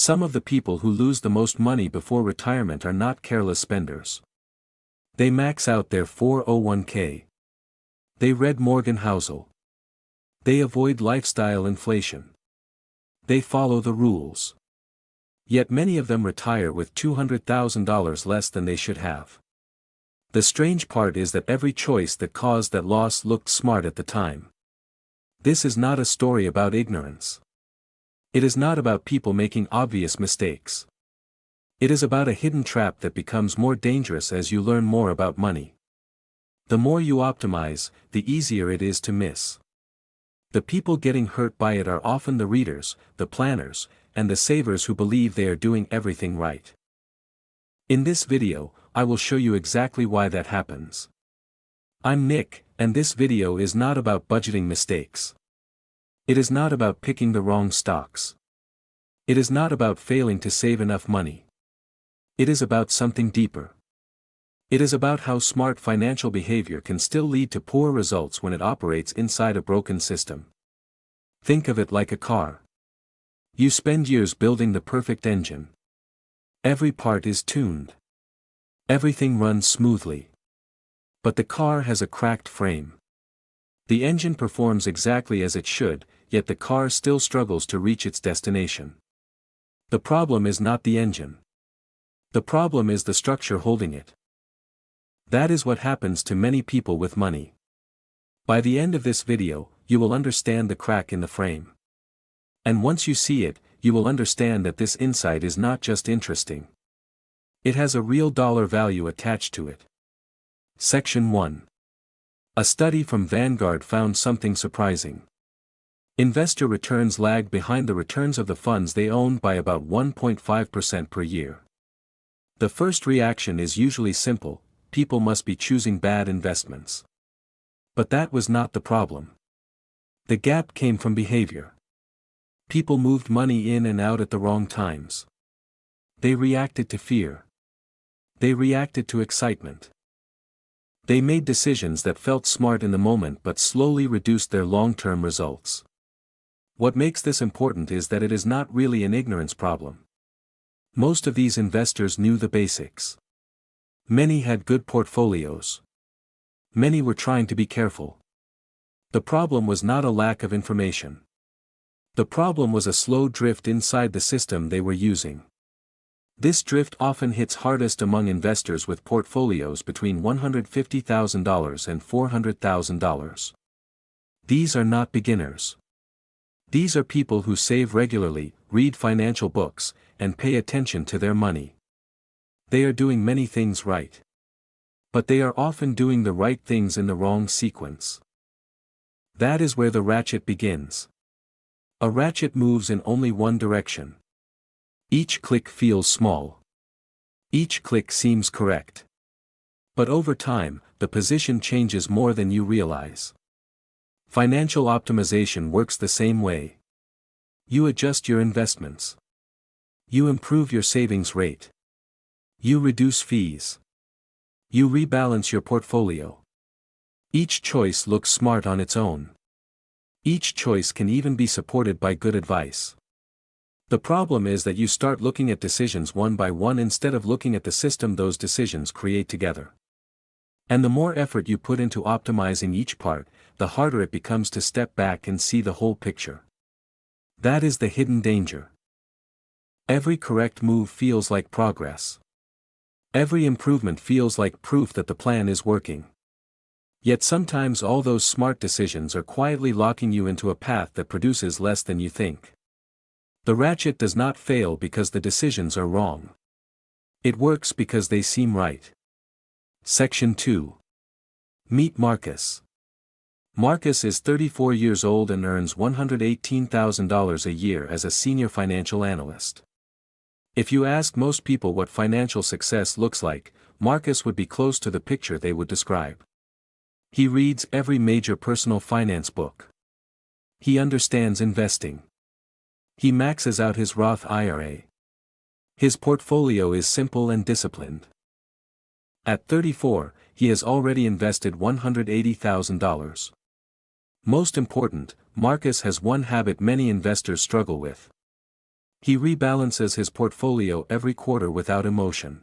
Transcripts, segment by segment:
Some of the people who lose the most money before retirement are not careless spenders. They max out their 401k. They read Morgan Housel. They avoid lifestyle inflation. They follow the rules. Yet many of them retire with $200,000 less than they should have. The strange part is that every choice that caused that loss looked smart at the time. This is not a story about ignorance. It is not about people making obvious mistakes. It is about a hidden trap that becomes more dangerous as you learn more about money. The more you optimize, the easier it is to miss. The people getting hurt by it are often the readers, the planners, and the savers who believe they are doing everything right. In this video, I will show you exactly why that happens. I'm Nick, and this video is not about budgeting mistakes. It is not about picking the wrong stocks. It is not about failing to save enough money. It is about something deeper. It is about how smart financial behavior can still lead to poor results when it operates inside a broken system. Think of it like a car. You spend years building the perfect engine. Every part is tuned. Everything runs smoothly. But the car has a cracked frame. The engine performs exactly as it should, yet the car still struggles to reach its destination. The problem is not the engine. The problem is the structure holding it. That is what happens to many people with money. By the end of this video, you will understand the crack in the frame. And once you see it, you will understand that this insight is not just interesting. It has a real dollar value attached to it. Section 1. A study from Vanguard found something surprising. Investor returns lag behind the returns of the funds they own by about 1.5% per year. The first reaction is usually simple: people must be choosing bad investments. But that was not the problem. The gap came from behavior. People moved money in and out at the wrong times. They reacted to fear. They reacted to excitement. They made decisions that felt smart in the moment but slowly reduced their long-term results. What makes this important is that it is not really an ignorance problem. Most of these investors knew the basics. Many had good portfolios. Many were trying to be careful. The problem was not a lack of information. The problem was a slow drift inside the system they were using. This drift often hits hardest among investors with portfolios between $150,000 and $400,000. These are not beginners. These are people who save regularly, read financial books, and pay attention to their money. They are doing many things right. But they are often doing the right things in the wrong sequence. That is where the ratchet begins. A ratchet moves in only one direction. Each click feels small. Each click seems correct. But over time, the position changes more than you realize. Financial optimization works the same way. You adjust your investments. You improve your savings rate. You reduce fees. You rebalance your portfolio. Each choice looks smart on its own. Each choice can even be supported by good advice. The problem is that you start looking at decisions one by one instead of looking at the system those decisions create together. And the more effort you put into optimizing each part, the harder it becomes to step back and see the whole picture. That is the hidden danger. Every correct move feels like progress. Every improvement feels like proof that the plan is working. Yet sometimes all those smart decisions are quietly locking you into a path that produces less than you think. The ratchet does not fail because the decisions are wrong. It works because they seem right. Section 2. Meet Marcus. Marcus is 34 years old and earns $118,000 a year as a senior financial analyst. If you ask most people what financial success looks like, Marcus would be close to the picture they would describe. He reads every major personal finance book. He understands investing. He maxes out his Roth IRA. His portfolio is simple and disciplined. At 34, he has already invested $180,000. Most important, Marcus has one habit many investors struggle with. He rebalances his portfolio every quarter without emotion.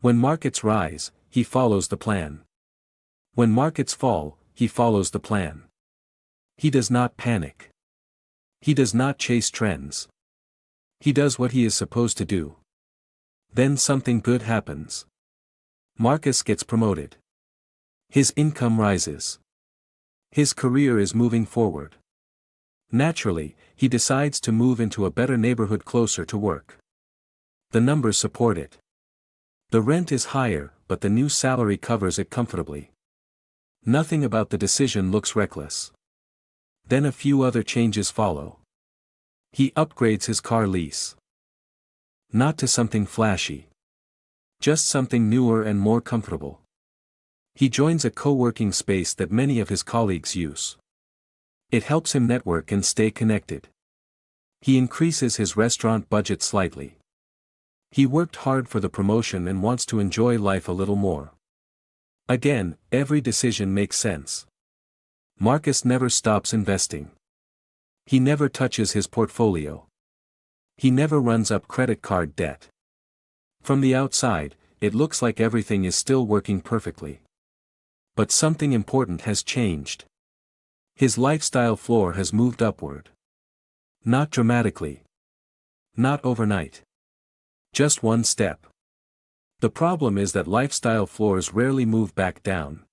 When markets rise, he follows the plan. When markets fall, he follows the plan. He does not panic. He does not chase trends. He does what he is supposed to do. Then something good happens. Marcus gets promoted. His income rises. His career is moving forward. Naturally, he decides to move into a better neighborhood closer to work. The numbers support it. The rent is higher, but the new salary covers it comfortably. Nothing about the decision looks reckless. Then a few other changes follow. He upgrades his car lease. Not to something flashy. Just something newer and more comfortable. He joins a co-working space that many of his colleagues use. It helps him network and stay connected. He increases his restaurant budget slightly. He worked hard for the promotion and wants to enjoy life a little more. Again, every decision makes sense. Marcus never stops investing. He never touches his portfolio. He never runs up credit card debt. From the outside, it looks like everything is still working perfectly. But something important has changed. His lifestyle floor has moved upward. Not dramatically. Not overnight. Just one step. The problem is that lifestyle floors rarely move back down.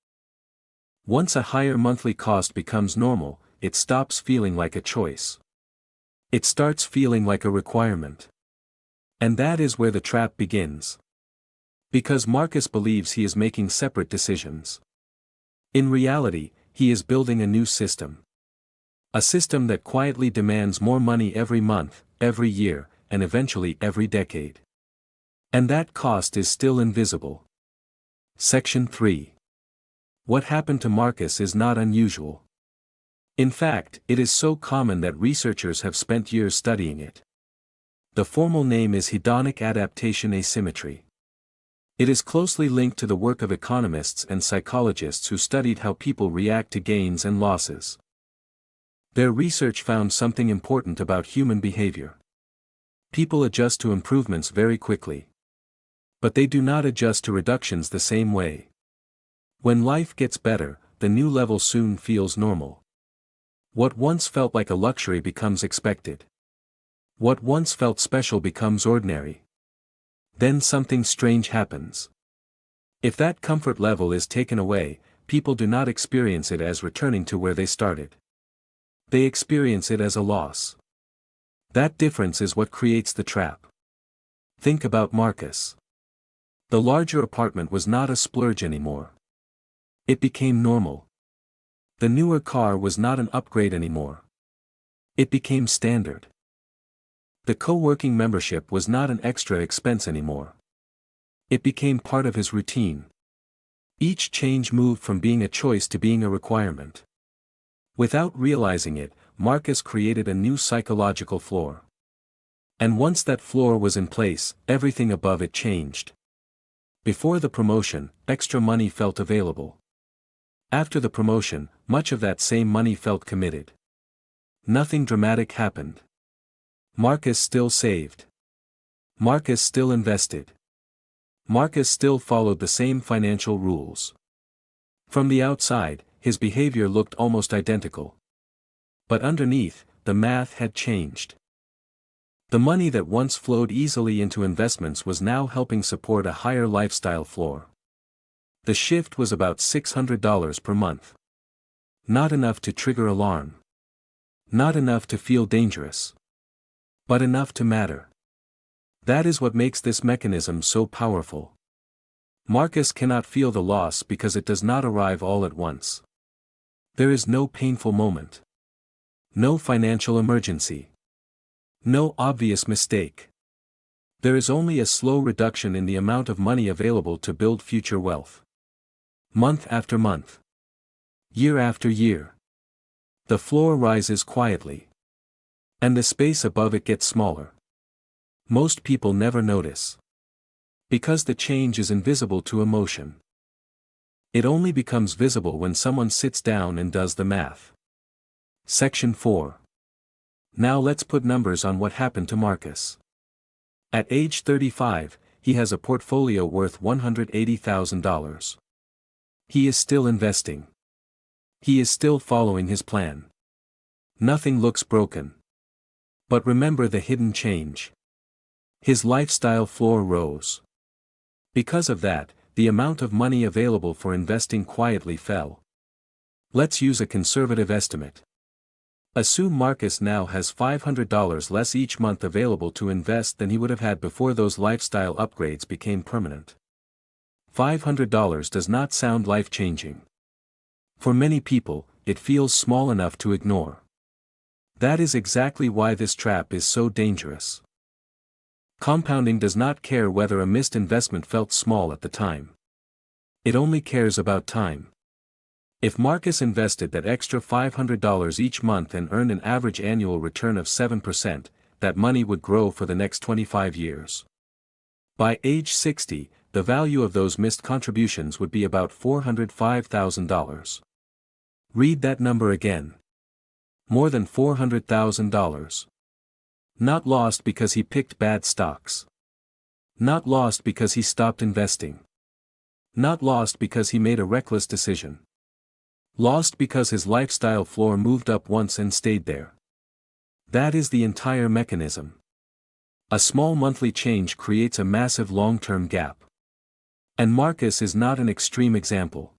Once a higher monthly cost becomes normal, it stops feeling like a choice. It starts feeling like a requirement. And that is where the trap begins. Because Marcus believes he is making separate decisions. In reality, he is building a new system. A system that quietly demands more money every month, every year, and eventually every decade. And that cost is still invisible. Section 3. What happened to Marcus is not unusual. In fact, it is so common that researchers have spent years studying it. The formal name is hedonic adaptation asymmetry. It is closely linked to the work of economists and psychologists who studied how people react to gains and losses. Their research found something important about human behavior. People adjust to improvements very quickly. But they do not adjust to reductions the same way. When life gets better, the new level soon feels normal. What once felt like a luxury becomes expected. What once felt special becomes ordinary. Then something strange happens. If that comfort level is taken away, people do not experience it as returning to where they started. They experience it as a loss. That difference is what creates the trap. Think about Marcus. The larger apartment was not a splurge anymore. It became normal. The newer car was not an upgrade anymore. It became standard. The co-working membership was not an extra expense anymore. It became part of his routine. Each change moved from being a choice to being a requirement. Without realizing it, Marcus created a new psychological floor. And once that floor was in place, everything above it changed. Before the promotion, extra money felt available. After the promotion, much of that same money felt committed. Nothing dramatic happened. Marcus still saved. Marcus still invested. Marcus still followed the same financial rules. From the outside, his behavior looked almost identical. But underneath, the math had changed. The money that once flowed easily into investments was now helping support a higher lifestyle floor. The shift was about $600 per month. Not enough to trigger alarm. Not enough to feel dangerous. But enough to matter. That is what makes this mechanism so powerful. Marcus cannot feel the loss because it does not arrive all at once. There is no painful moment. No financial emergency. No obvious mistake. There is only a slow reduction in the amount of money available to build future wealth. Month after month. Year after year. The floor rises quietly. And the space above it gets smaller. Most people never notice. Because the change is invisible to emotion. It only becomes visible when someone sits down and does the math. Section 4. Now let's put numbers on what happened to Marcus. At age 35, he has a portfolio worth $180,000. He is still investing. He is still following his plan. Nothing looks broken. But remember the hidden change. His lifestyle floor rose. Because of that, the amount of money available for investing quietly fell. Let's use a conservative estimate. Assume Marcus now has $500 less each month available to invest than he would have had before those lifestyle upgrades became permanent. $500 does not sound life-changing. For many people, it feels small enough to ignore. That is exactly why this trap is so dangerous. Compounding does not care whether a missed investment felt small at the time. It only cares about time. If Marcus invested that extra $500 each month and earned an average annual return of 7%, that money would grow for the next 25 years. By age 60, the value of those missed contributions would be about $405,000. Read that number again. More than $400,000. Not lost because he picked bad stocks. Not lost because he stopped investing. Not lost because he made a reckless decision. Lost because his lifestyle floor moved up once and stayed there. That is the entire mechanism. A small monthly change creates a massive long-term gap. And Marcus is not an extreme example.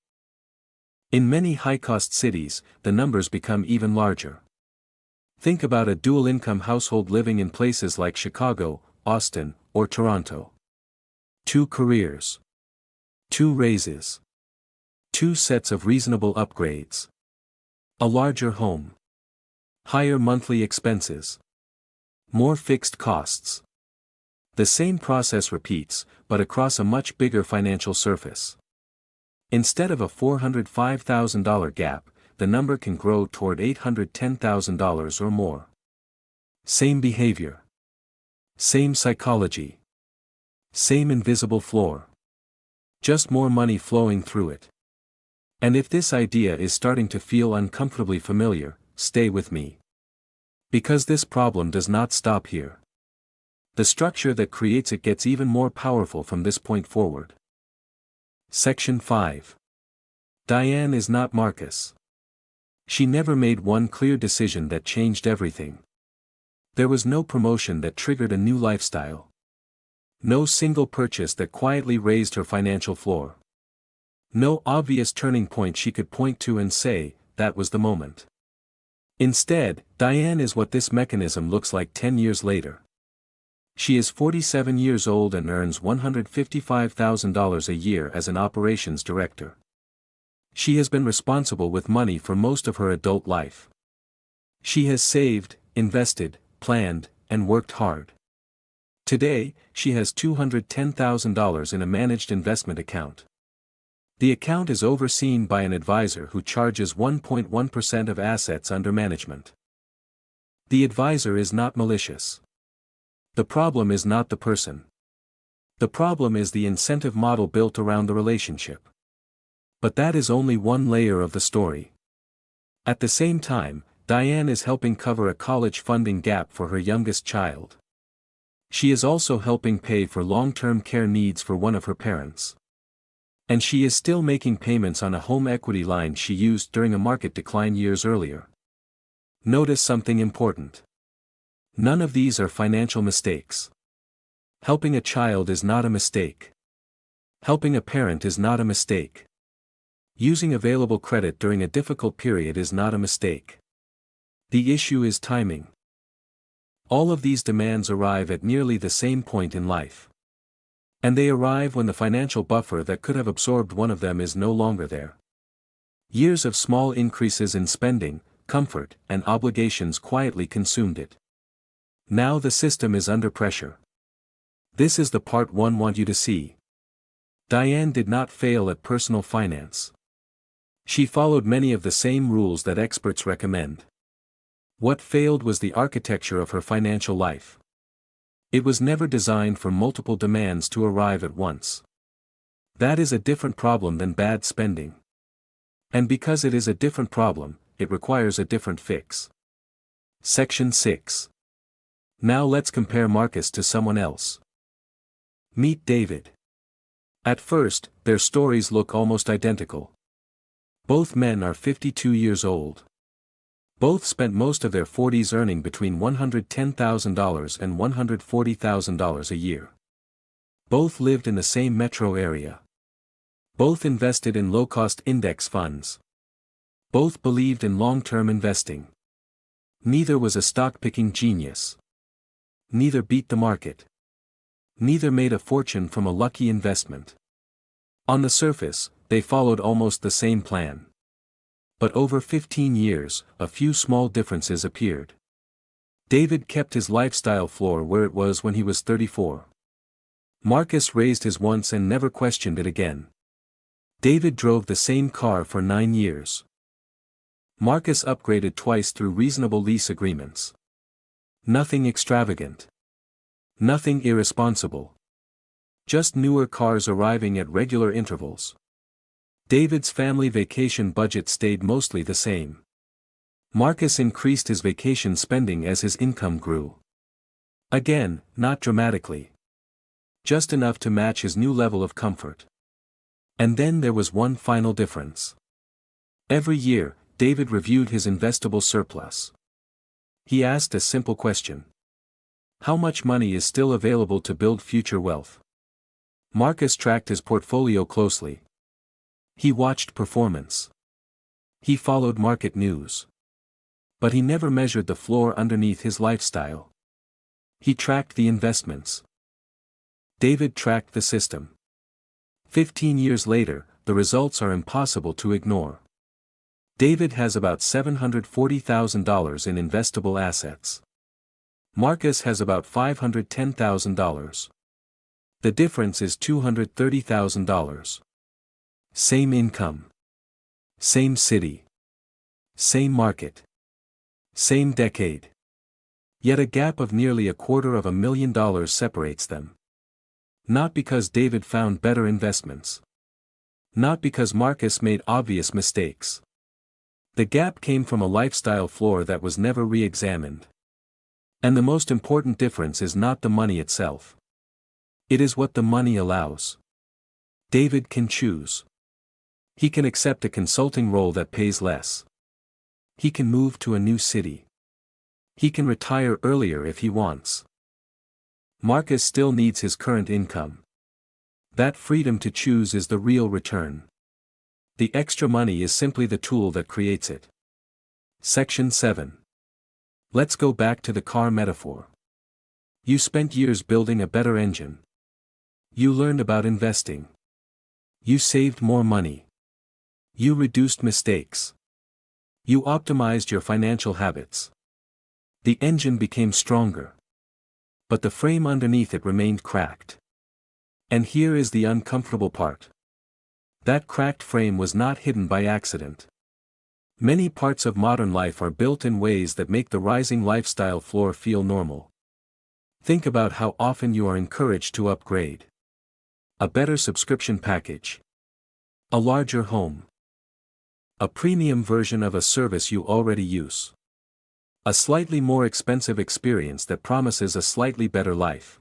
In many high-cost cities, the numbers become even larger. Think about a dual-income household living in places like Chicago, Austin, or Toronto. 2 careers. 2 raises. 2 sets of reasonable upgrades. A larger home. Higher monthly expenses. More fixed costs. The same process repeats, but across a much bigger financial surface. Instead of a $405,000 gap, the number can grow toward $810,000 or more. Same behavior. Same psychology. Same invisible floor. Just more money flowing through it. And if this idea is starting to feel uncomfortably familiar, stay with me. Because this problem does not stop here. The structure that creates it gets even more powerful from this point forward. Section 5. Diane is not Marcus. She never made one clear decision that changed everything. There was no promotion that triggered a new lifestyle. No single purchase that quietly raised her financial floor. No obvious turning point she could point to and say, that was the moment. Instead, Diane is what this mechanism looks like 10 years later. She is 47 years old and earns $155,000 a year as an operations director. She has been responsible with money for most of her adult life. She has saved, invested, planned, and worked hard. Today, she has $210,000 in a managed investment account. The account is overseen by an advisor who charges 1.1% of assets under management. The advisor is not malicious. The problem is not the person. The problem is the incentive model built around the relationship. But that is only one layer of the story. At the same time, Diane is helping cover a college funding gap for her youngest child. She is also helping pay for long-term care needs for one of her parents. And she is still making payments on a home equity line she used during a market decline years earlier. Notice something important. None of these are financial mistakes. Helping a child is not a mistake. Helping a parent is not a mistake. Using available credit during a difficult period is not a mistake. The issue is timing. All of these demands arrive at nearly the same point in life. And they arrive when the financial buffer that could have absorbed one of them is no longer there. Years of small increases in spending, comfort, and obligations quietly consumed it. Now the system is under pressure. This is the part one want you to see. Diane did not fail at personal finance. She followed many of the same rules that experts recommend. What failed was the architecture of her financial life. It was never designed for multiple demands to arrive at once. That is a different problem than bad spending. And because it is a different problem, it requires a different fix. Section 6. Now let's compare Marcus to someone else. Meet David. At first, their stories look almost identical. Both men are 52 years old. Both spent most of their 40s earning between $110,000 and $140,000 a year. Both lived in the same metro area. Both invested in low-cost index funds. Both believed in long-term investing. Neither was a stock-picking genius. Neither beat the market. Neither made a fortune from a lucky investment. On the surface, they followed almost the same plan. But over 15 years, a few small differences appeared. David kept his lifestyle floor where it was when he was 34. Marcus raised his once and never questioned it again. David drove the same car for 9 years. Marcus upgraded twice through reasonable lease agreements. Nothing extravagant. Nothing irresponsible. Just newer cars arriving at regular intervals. David's family vacation budget stayed mostly the same. Marcus increased his vacation spending as his income grew. Again, not dramatically. Just enough to match his new level of comfort. And then there was one final difference. Every year, David reviewed his investable surplus. He asked a simple question. How much money is still available to build future wealth? Marcus tracked his portfolio closely. He watched performance. He followed market news. But he never measured the floor underneath his lifestyle. He tracked the investments. David tracked the system. 15 years later, the results are impossible to ignore. David has about $740,000 in investable assets. Marcus has about $510,000. The difference is $230,000. Same income. Same city. Same market. Same decade. Yet a gap of nearly $250,000 separates them. Not because David found better investments. Not because Marcus made obvious mistakes. The gap came from a lifestyle floor that was never re-examined. And the most important difference is not the money itself. It is what the money allows. David can choose. He can accept a consulting role that pays less. He can move to a new city. He can retire earlier if he wants. Marcus still needs his current income. That freedom to choose is the real return. The extra money is simply the tool that creates it. Section 7. Let's go back to the car metaphor. You spent years building a better engine. You learned about investing. You saved more money. You reduced mistakes. You optimized your financial habits. The engine became stronger. But the frame underneath it remained cracked. And here is the uncomfortable part. That cracked frame was not hidden by accident. Many parts of modern life are built in ways that make the rising lifestyle floor feel normal. Think about how often you are encouraged to upgrade. A better subscription package. A larger home. A premium version of a service you already use. A slightly more expensive experience that promises a slightly better life.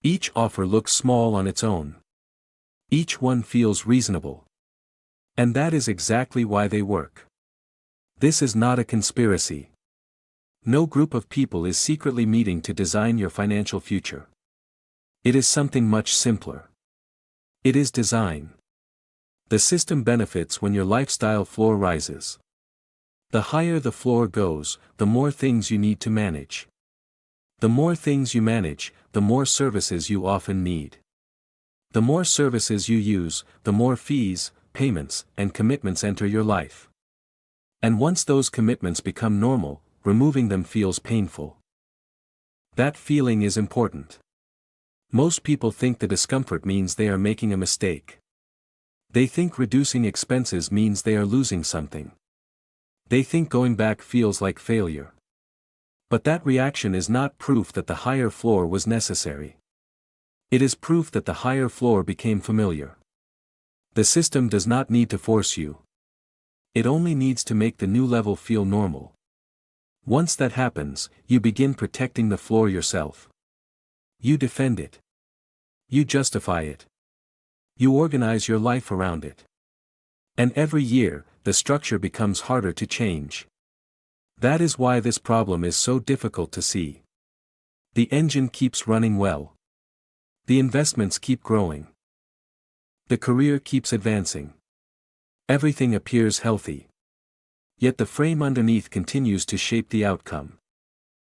Each offer looks small on its own. Each one feels reasonable. And that is exactly why they work. This is not a conspiracy. No group of people is secretly meeting to design your financial future. It is something much simpler. It is design. The system benefits when your lifestyle floor rises. The higher the floor goes, the more things you need to manage. The more things you manage, the more services you often need. The more services you use, the more fees, payments, and commitments enter your life. And once those commitments become normal, removing them feels painful. That feeling is important. Most people think the discomfort means they are making a mistake. They think reducing expenses means they are losing something. They think going back feels like failure. But that reaction is not proof that the higher floor was necessary. It is proof that the higher floor became familiar. The system does not need to force you. It only needs to make the new level feel normal. Once that happens, you begin protecting the floor yourself. You defend it. You justify it. You organize your life around it. And every year, the structure becomes harder to change. That is why this problem is so difficult to see. The engine keeps running well. The investments keep growing. The career keeps advancing. Everything appears healthy. Yet the frame underneath continues to shape the outcome.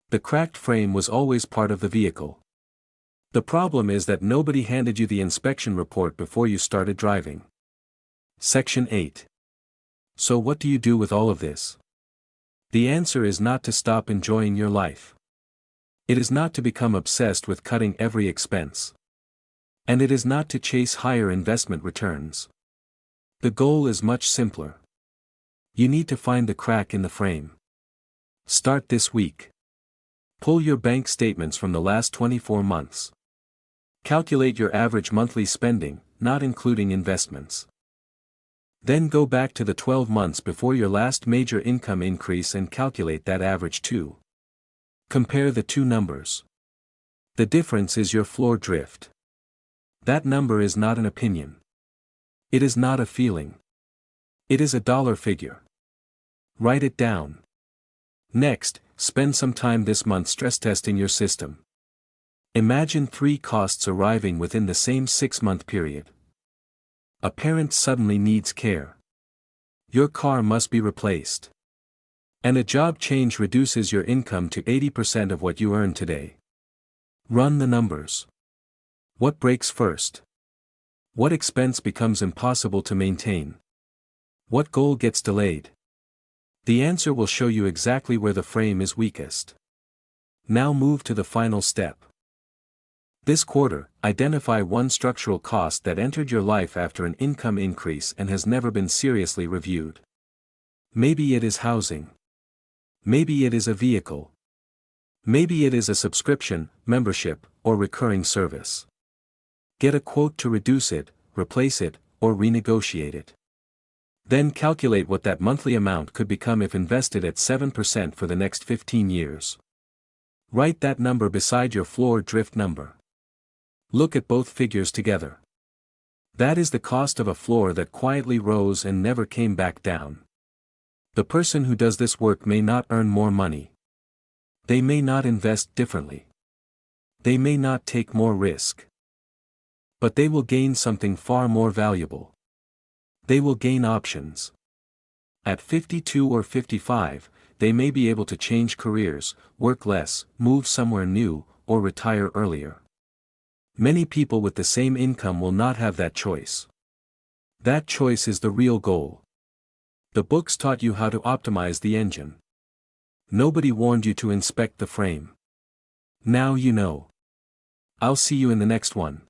The cracked frame was always part of the vehicle. The problem is that nobody handed you the inspection report before you started driving. Section 8. So what do you do with all of this? The answer is not to stop enjoying your life. It is not to become obsessed with cutting every expense. And it is not to chase higher investment returns. The goal is much simpler. You need to find the crack in the frame. Start this week. Pull your bank statements from the last 24 months. Calculate your average monthly spending, not including investments. Then go back to the 12 months before your last major income increase and calculate that average too. Compare the two numbers. The difference is your floor drift. That number is not an opinion. It is not a feeling. It is a dollar figure. Write it down. Next, spend some time this month stress testing your system. Imagine 3 costs arriving within the same 6-month period. A parent suddenly needs care. Your car must be replaced. And a job change reduces your income to 80% of what you earn today. Run the numbers. What breaks first? What expense becomes impossible to maintain? What goal gets delayed? The answer will show you exactly where the frame is weakest. Now move to the final step. This quarter, identify one structural cost that entered your life after an income increase and has never been seriously reviewed. Maybe it is housing. Maybe it is a vehicle. Maybe it is a subscription, membership, or recurring service. Get a quote to reduce it, replace it, or renegotiate it. Then calculate what that monthly amount could become if invested at 7% for the next 15 years. Write that number beside your floor drift number. Look at both figures together. That is the cost of a floor that quietly rose and never came back down. The person who does this work may not earn more money. They may not invest differently. They may not take more risk. But they will gain something far more valuable. They will gain options. At 52 or 55, they may be able to change careers, work less, move somewhere new, or retire earlier. Many people with the same income will not have that choice. That choice is the real goal. The books taught you how to optimize the engine. Nobody warned you to inspect the frame. Now you know. I'll see you in the next one.